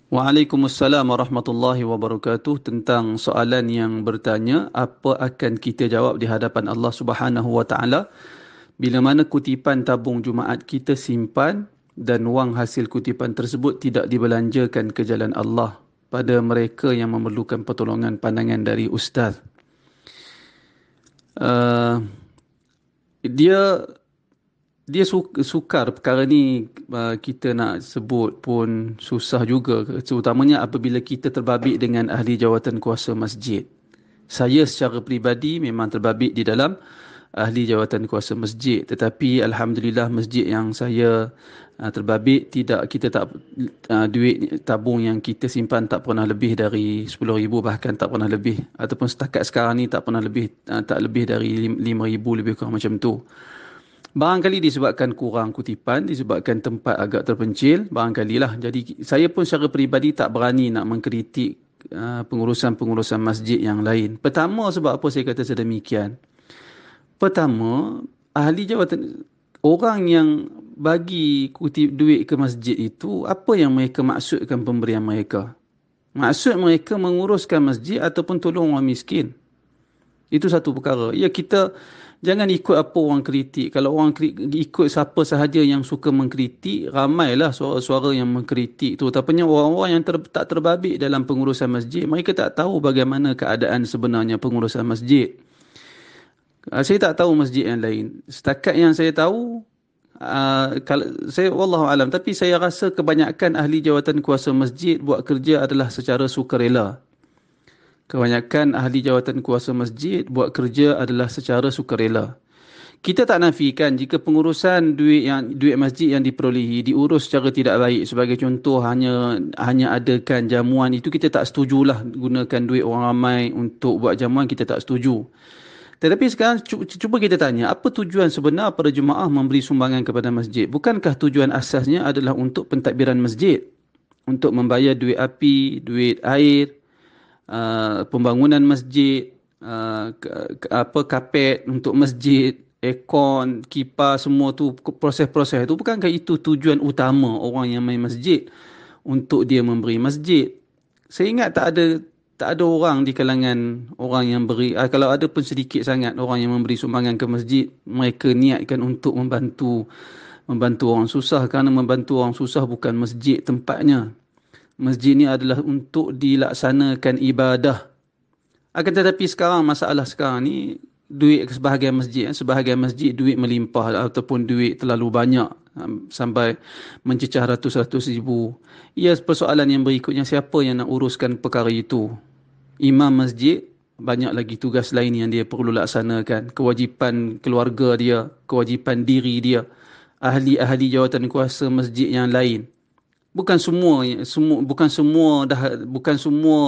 Waalaikumsalam warahmatullahi wabarakatuh. Tentang soalan yang bertanya, apa akan kita jawab di hadapan Allah Subhanahu wa taala bila mana kutipan tabung Jumaat kita simpan dan wang hasil kutipan tersebut tidak dibelanjakan ke jalan Allah pada mereka yang memerlukan pertolongan pandangan dari ustaz. Uh, dia sukar perkara ni, kita nak sebut pun susah juga, terutamanya apabila kita terbabit dengan ahli jawatan kuasa masjid. Saya secara peribadi memang terbabit di dalam ahli jawatan kuasa masjid, tetapi alhamdulillah masjid yang saya terbabit tidak, kita tak, duit tabung yang kita simpan tak pernah lebih dari 10,000, bahkan tak pernah lebih, ataupun setakat sekarang ni tak pernah lebih, tak lebih dari 5,000, lebih kurang macam tu. Barangkali disebabkan kurang kutipan, disebabkan tempat agak terpencil, barangkali lah. Jadi saya pun secara peribadi tak berani nak mengkritik pengurusan-pengurusan masjid yang lain. Pertama, sebab apa saya kata sedemikian? Pertama, ahli jawatan, orang yang bagi kutip duit ke masjid itu, apa yang mereka maksudkan pemberian mereka? Maksud mereka menguruskan masjid ataupun tolong orang miskin? Itu satu perkara. Ya, kita jangan ikut apa orang kritik. Kalau orang ikut siapa sahaja yang suka mengkritik, ramailah suara-suara yang mengkritik tu. Tapi orang-orang yang tak terbabit dalam pengurusan masjid, mereka tak tahu bagaimana keadaan sebenarnya pengurusan masjid. Saya tak tahu masjid yang lain. Setakat yang saya tahu, kalau saya wallahu alam, tapi saya rasa kebanyakan ahli jawatan kuasa masjid buat kerja adalah secara sukarela. Kebanyakan ahli jawatan kuasa masjid buat kerja adalah secara sukarela. Kita tak nafikan jika pengurusan duit masjid yang diperolehi diurus secara tidak baik. Sebagai contoh, hanya adakan jamuan, itu kita tak setujulah gunakan duit orang ramai untuk buat jamuan, kita tak setuju. Tetapi sekarang cuba kita tanya, apa tujuan sebenar para jemaah memberi sumbangan kepada masjid? Bukankah tujuan asasnya adalah untuk pentadbiran masjid? Untuk membayar duit api, duit air, pembangunan masjid, kapet untuk masjid, aircon, kipas, semua tu, proses-proses tu. Bukankah itu tujuan utama orang yang main masjid, untuk dia memberi masjid? Saya ingat tak ada orang di kalangan orang yang beri, kalau ada pun sedikit sangat orang yang memberi sumbangan ke masjid, mereka niatkan untuk membantu orang susah, kerana membantu orang susah bukan masjid tempatnya. Masjid ni adalah untuk dilaksanakan ibadah. Akan tetapi sekarang, masalah sekarang ni, duit sebahagian masjid duit melimpah ataupun duit terlalu banyak, sampai mencecah ratus-ratus ribu. Ya, persoalan yang berikutnya, siapa yang nak uruskan perkara itu? Imam masjid banyak lagi tugas lain yang dia perlu laksanakan. Kewajipan keluarga dia, kewajipan diri dia. Ahli-ahli jawatan kuasa masjid yang lain, bukan semua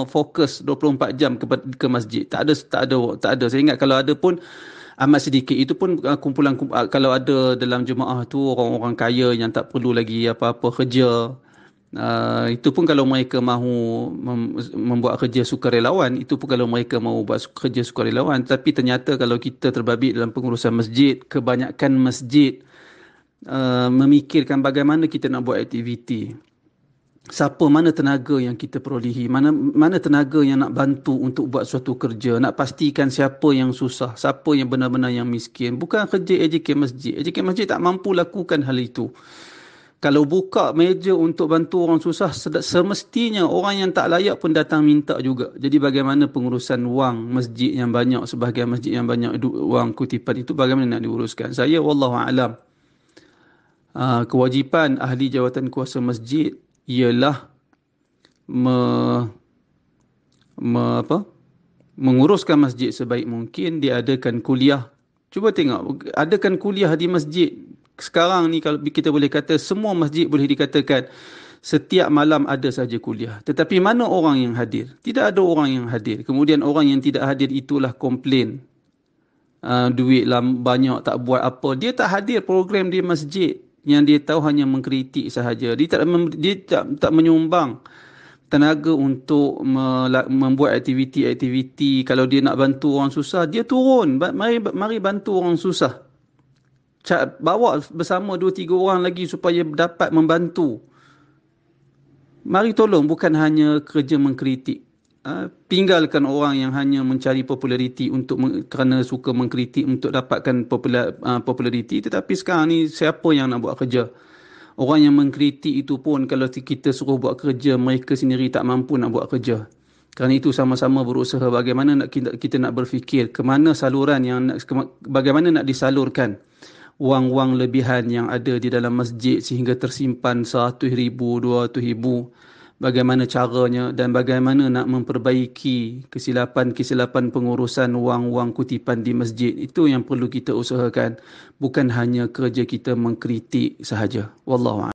fokus 24 jam ke masjid. Tak ada. Saya ingat kalau ada pun amat sedikit. Itu pun kumpulan, kalau ada dalam jemaah tu orang-orang kaya yang tak perlu lagi apa-apa kerja. Itu pun kalau mereka mahu membuat kerja sukarelawan, itu pun kalau mereka mahu buat kerja sukarelawan. Tapi ternyata kalau kita terbabit dalam pengurusan masjid, kebanyakan masjid memikirkan bagaimana kita nak buat aktiviti. Mana tenaga yang kita perolehi, mana tenaga yang nak bantu untuk buat suatu kerja, nak pastikan siapa yang susah, siapa yang benar-benar yang miskin. Bukan kerja AJK masjid. AJK masjid tak mampu lakukan hal itu. Kalau buka meja untuk bantu orang susah, semestinya orang yang tak layak pun datang minta juga. Jadi bagaimana pengurusan wang masjid yang banyak, sebahagian masjid yang banyak wang kutipan itu, bagaimana nak diuruskan? Saya wallahu alam, kewajipan ahli jawatan kuasa masjid ialah menguruskan masjid sebaik mungkin. Dia adakan kuliah. Cuba tengok, adakan kuliah di masjid. Sekarang ni kalau kita boleh kata semua masjid boleh dikatakan setiap malam ada saja kuliah. Tetapi mana orang yang hadir? Tidak ada orang yang hadir. Kemudian orang yang tidak hadir itulah komplain, duit banyak tak buat apa. Dia tak hadir program di masjid. Yang dia tahu hanya mengkritik sahaja. Dia tak menyumbang tenaga untuk membuat aktiviti-aktiviti. Kalau dia nak bantu orang susah, dia turun. Mari bantu orang susah. Bawa bersama 2-3 orang lagi supaya dapat membantu. Mari tolong bukan hanya kerja mengkritik. Tinggalkan orang yang hanya mencari populariti kerana suka mengkritik untuk dapatkan populariti. Tetapi sekarang ni siapa yang nak buat kerja? Orang yang mengkritik itu pun kalau kita suruh buat kerja, mereka sendiri tak mampu nak buat kerja. Kerana itu sama-sama berusaha bagaimana kita nak berfikir ke mana saluran bagaimana nak disalurkan wang-wang lebihan yang ada di dalam masjid sehingga tersimpan 100,000, 200,000. Bagaimana caranya dan bagaimana nak memperbaiki kesilapan-kesilapan pengurusan wang-wang kutipan di masjid. Itu yang perlu kita usahakan. Bukan hanya kerja kita mengkritik sahaja. Wallahu a'lam.